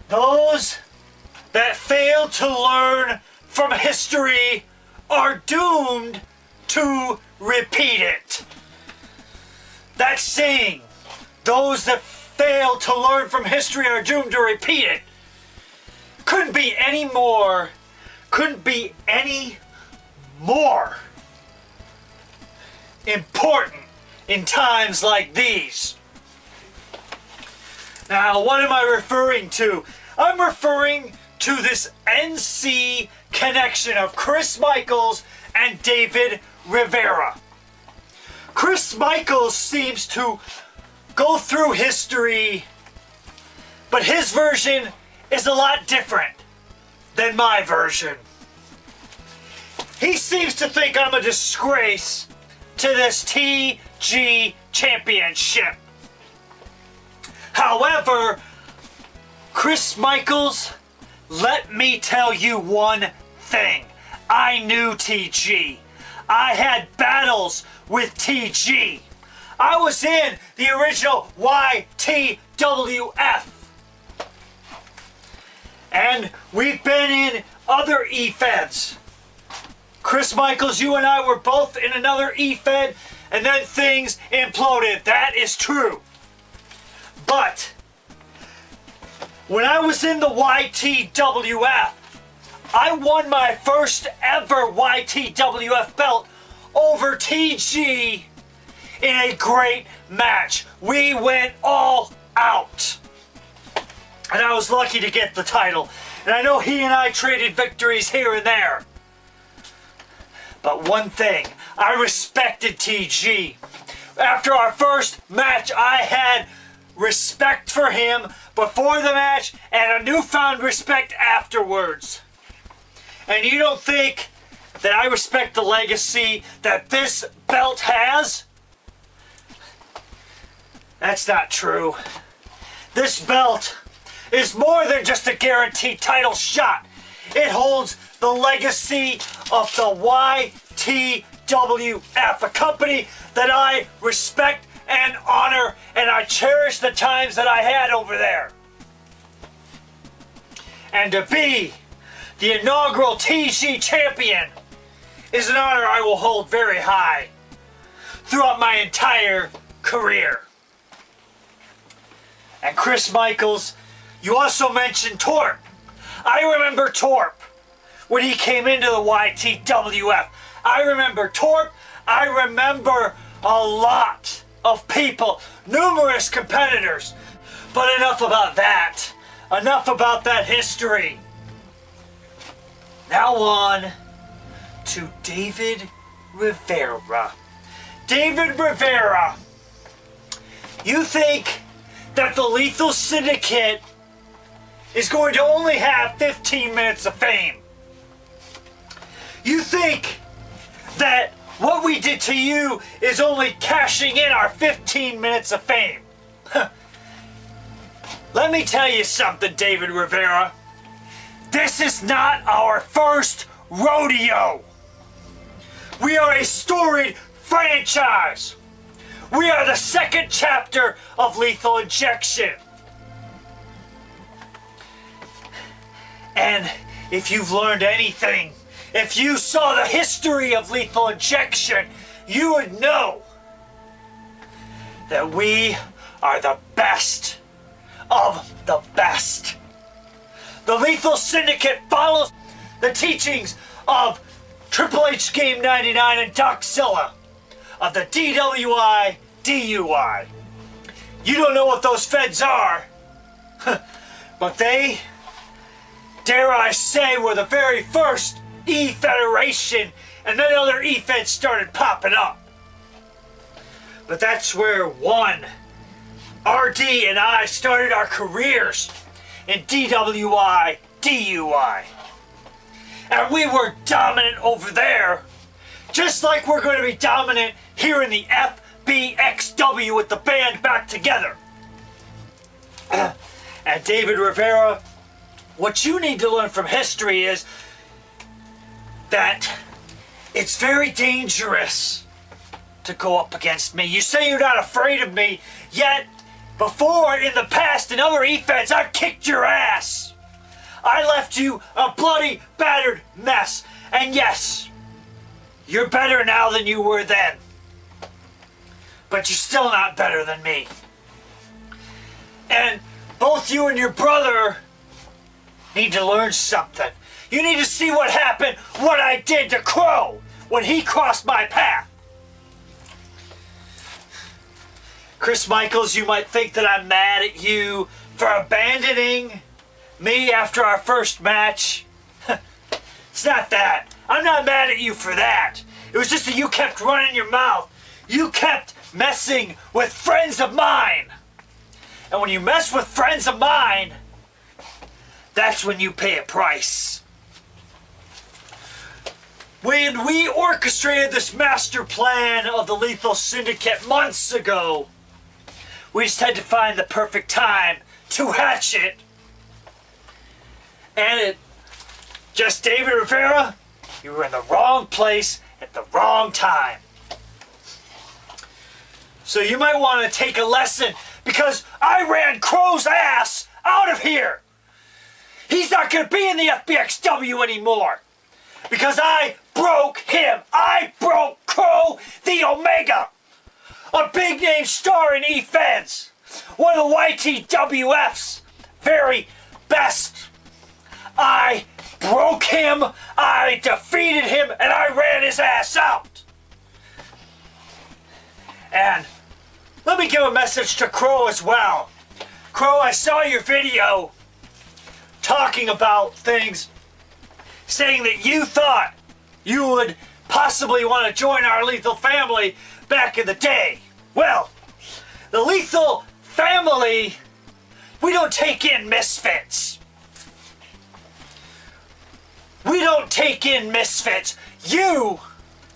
Those that fail to learn from history are doomed to repeat it. That saying, those that fail to learn from history are doomed to repeat it, couldn't be any more important in times like these. Now, what am I referring to? I'm referring to this NC connection of Chris Michaels and David Rivera. Chris Michaels seems to go through history, but his version is a lot different than my version. He seems to think I'm a disgrace to this TG championship. However, Chris Michaels, let me tell you one thing. I knew TG. I had battles with TG. I was in the original YTWF. And we've been in other E-Feds. Chris Michaels, you and I were both in another E-Fed, and then things imploded. That is true. But when I was in the YTWF, I won my first ever YTWF belt over TG in a great match. We went all out. And I was lucky to get the title. And I know he and I traded victories here and there. But one thing, I respected TG. After our first match, I had respect for him before the match and a newfound respect afterwards. And you don't think that I respect the legacy that this belt has? That's not true. This belt is more than just a guaranteed title shot. It holds the legacy of the YTWF, a company that I respect and honor, and I cherish the times that I had over there. And to be the inaugural TG champion is an honor I will hold very high throughout my entire career. And Chris Michaels, you also mentioned Torp. I remember Torp when he came into the YTWF. I remember Torp. I remember a lot of people, numerous competitors. But enough about that. Enough about that history. Now on to David Rivera. David Rivera, you think that the Lethal Syndicate is going to only have 15 minutes of fame? You think that what we did to you is only cashing in our 15 minutes of fame? Let me tell you something, David Rivera. This is not our first rodeo. We are a storied franchise. We are the second chapter of Lethal Injection. And if you've learned anything, if you saw the history of Lethal Injection, you would know that we are the best of the best. The Lethal Syndicate follows the teachings of Triple H Game 99 and Doczilla of the DWI, DUI. You don't know what those feds are, but they, dare I say, were the very first E-Federation, and then other E-Feds started popping up. But that's where one, RD and I started our careers in DWI, DUI. And we were dominant over there, just like we're going to be dominant here in the FBXW. FBXW with the band back together. And David Rivera, what you need to learn from history is that it's very dangerous to go up against me. You say you're not afraid of me, yet before, in the past, in other e-feds, I've kicked your ass. I left you a bloody, battered mess. And yes, you're better now than you were then. But you're still not better than me. And both you and your brother need to learn something. You need to see what happened, what I did to Crow when he crossed my path. Chris Michaels, you might think that I'm mad at you for abandoning me after our first match. It's not that. I'm not mad at you for that. It was just that you kept running your mouth. You kept messing with friends of mine. And when you mess with friends of mine, that's when you pay a price. When we orchestrated this master plan of the Lethal Syndicate months ago, we just had to find the perfect time to hatch it. And it just, David Rivera, you were in the wrong place at the wrong time. So you might want to take a lesson, because I ran Crow's ass out of here. He's not going to be in the FBXW anymore. Because I broke him. I broke Crow the Omega. A big name star in E-Feds. One of the YTWF's very best. I broke him, I defeated him, and I ran his ass out. And let me give a message to Crow as well. Crow, I saw your video talking about things, saying that you thought you would possibly want to join our Lethal family back in the day. Well, the Lethal family, we don't take in misfits. We don't take in misfits. You,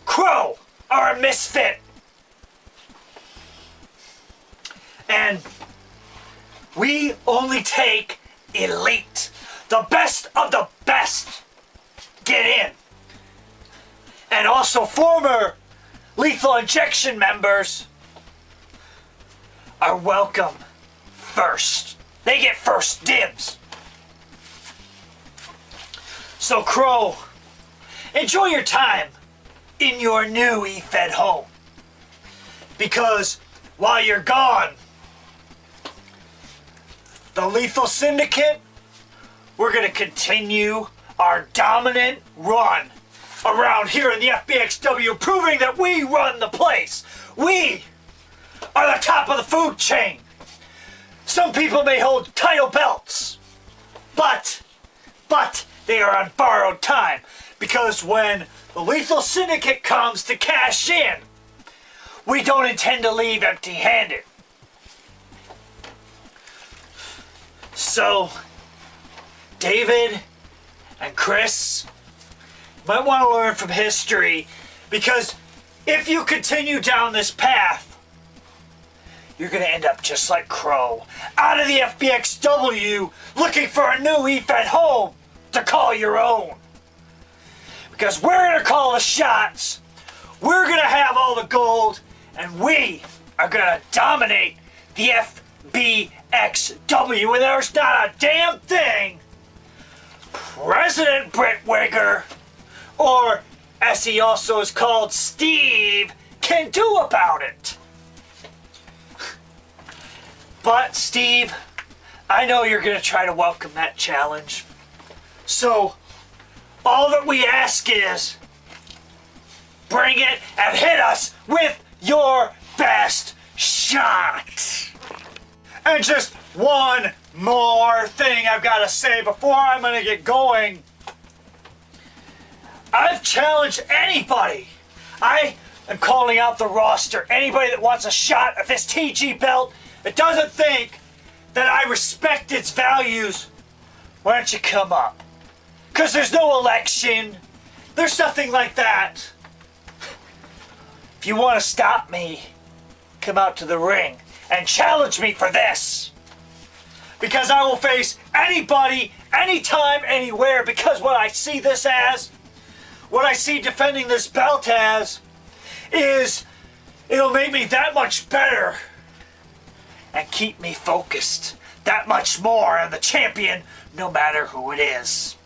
Crow, are a misfit. And we only take elite. The best of the best get in. And also former Lethal Injection members are welcome first. They get first dibs. So Crow, enjoy your time in your new E-Fed home. Because while you're gone, the Lethal Syndicate, we're going to continue our dominant run around here in the FBXW, proving that we run the place. We are the top of the food chain. Some people may hold title belts, but they are on borrowed time, because when the Lethal Syndicate comes to cash in, we don't intend to leave empty-handed. So, David and Chris might want to learn from history, because if you continue down this path, you're going to end up just like Crow, out of the FBXW, looking for a new E-Fed home to call your own. Because we're going to call the shots, we're going to have all the gold, and we are going to dominate the FBXW, and there's not a damn thing President Britwigger, or as he also is called, Steve, can do about it. But Steve, I know you're going to try to welcome that challenge. So, all that we ask is, bring it and hit us with your best shot. And just one more thing I've got to say before I'm going to get going. I've challenged anybody. I am calling out the roster. Anybody that wants a shot at this TG belt that doesn't think that I respect its values, why don't you come up? Because there's no election. There's nothing like that. If you want to stop me, come out to the ring and challenge me for this. Because I will face anybody, anytime, anywhere, because what I see this as, what I see defending this belt as, is it'll make me that much better and keep me focused that much more on the champion, no matter who it is.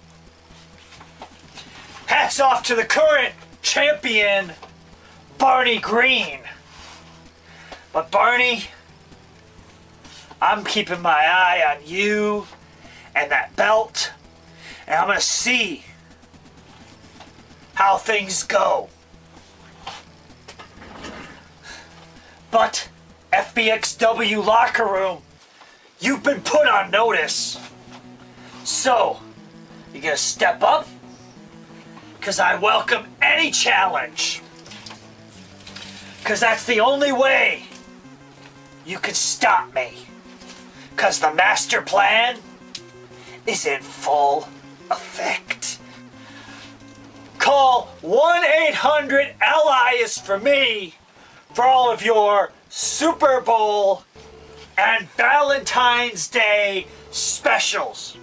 Hats off to the current champion, Barney Green. But Barney, I'm keeping my eye on you and that belt, and I'm gonna see how things go. But FBXW locker room, you've been put on notice. So, you gonna step up? Because I welcome any challenge. Because that's the only way you can stop me. Because the master plan is in full effect. Call 1-800-LI is for me for all of your Super Bowl and Valentine's Day specials.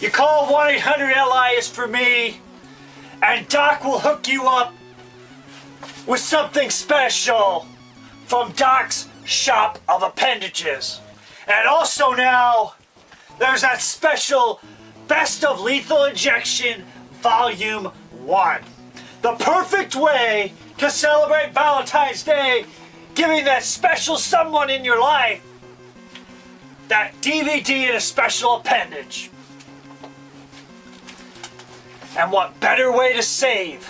You call 1-800-LI is for me, and Doc will hook you up with something special from Doc's Shop of Appendages. And also now, there's that special Best of Lethal Injection Volume 1. The perfect way to celebrate Valentine's Day, giving that special someone in your life that DVD and a special appendage. And what better way to save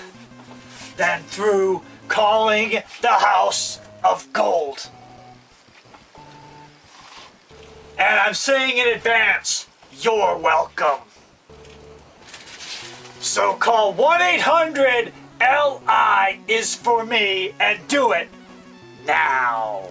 than through calling the House of Gold. And I'm saying in advance, you're welcome. So call 1-800-LI is for me and do it now.